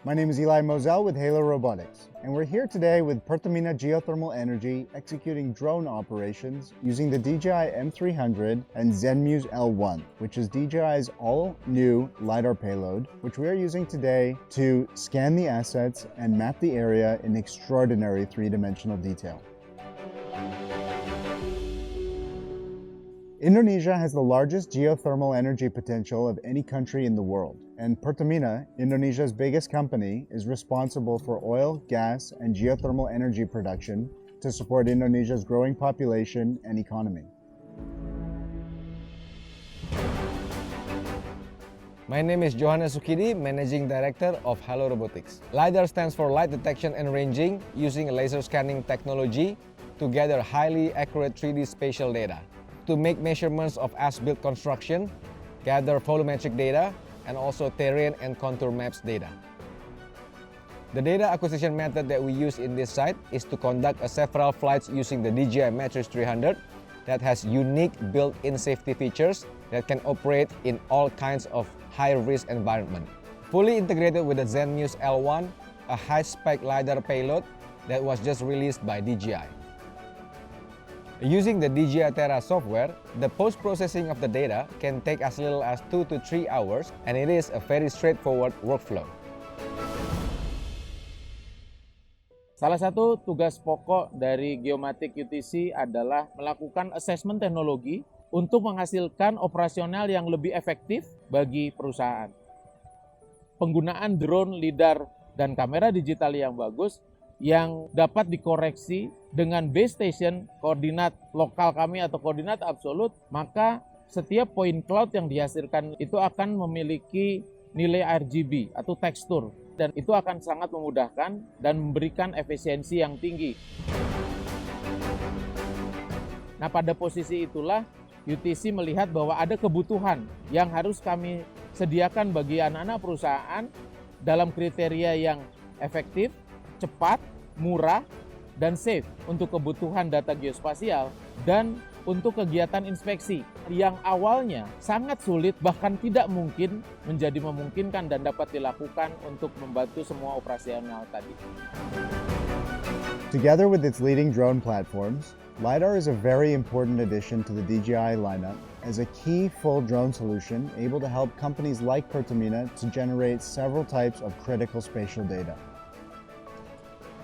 My name is Eli Moselle with Halo Robotics, and we're here today with Pertamina Geothermal Energy executing drone operations using the DJI M300 and Zenmuse L1, which is DJI's all-new LiDAR payload, which we are using today to scan the assets and map the area in extraordinary three-dimensional detail. Indonesia has the largest geothermal energy potential of any country in the world, and Pertamina, Indonesia's biggest company, is responsible for oil, gas, and geothermal energy production to support Indonesia's growing population and economy. My name is Johannes Sukidi, Managing Director of Halo Robotics. LiDAR stands for Light Detection and Ranging, using laser scanning technology to gather highly accurate 3D spatial data, to make measurements of as-built construction, gather volumetric data, and also terrain and contour maps data. The data acquisition method that we use in this site is to conduct several flights using the DJI Matrix 300 that has unique built-in safety features that can operate in all kinds of high-risk environment. Fully integrated with the Zenmuse L1, a high-spec LiDAR payload that was just released by DJI. Using the DJI Terra software, the post-processing of the data can take as little as 2 to 3 hours, and it is a very straightforward workflow. Salah satu tugas pokok dari Geomatic UTC adalah melakukan asesmen teknologi untuk menghasilkan operasional yang lebih efektif bagi perusahaan. Penggunaan drone, LiDAR, dan kamera digital yang bagus yang dapat dikoreksi dengan base station koordinat lokal kami atau koordinat absolut, maka setiap point cloud yang dihasilkan itu akan memiliki nilai RGB atau tekstur, dan itu akan sangat memudahkan dan memberikan efisiensi yang tinggi. Nah, pada posisi itulah UTC melihat bahwa ada kebutuhan yang harus kami sediakan bagi anak-anak perusahaan dalam kriteria yang efektif, cepat, murah, dan safe untuk kebutuhan data geospasial dan untuk kegiatan inspeksi yang awalnya sangat sulit, bahkan tidak mungkin menjadi memungkinkan dan dapat dilakukan untuk membantu semua operasional tadi. Together with its leading drone platforms, LiDAR is a very important addition to the DJI lineup as a key full drone solution able to help companies like Pertamina to generate several types of critical spatial data.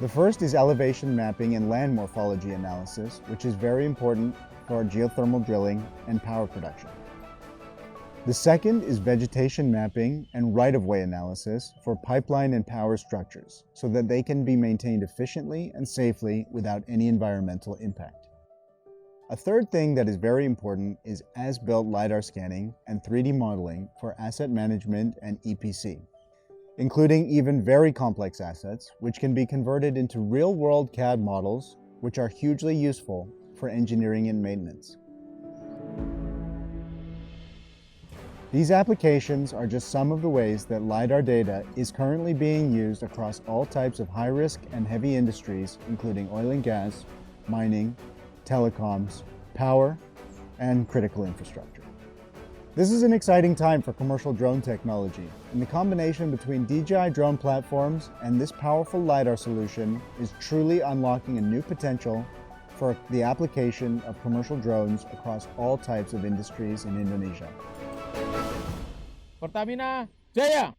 The first is elevation mapping and land morphology analysis, which is very important for geothermal drilling and power production. The second is vegetation mapping and right-of-way analysis for pipeline and power structures, so that they can be maintained efficiently and safely without any environmental impact. A third thing that is very important is as-built LiDAR scanning and 3D modeling for asset management and EPC, including even very complex assets, which can be converted into real-world CAD models, which are hugely useful for engineering and maintenance. These applications are just some of the ways that LiDAR data is currently being used across all types of high-risk and heavy industries, including oil and gas, mining, telecoms, power, and critical infrastructure. This is an exciting time for commercial drone technology, and the combination between DJI drone platforms and this powerful LiDAR solution is truly unlocking a new potential for the application of commercial drones across all types of industries in Indonesia. Pertamina Jaya!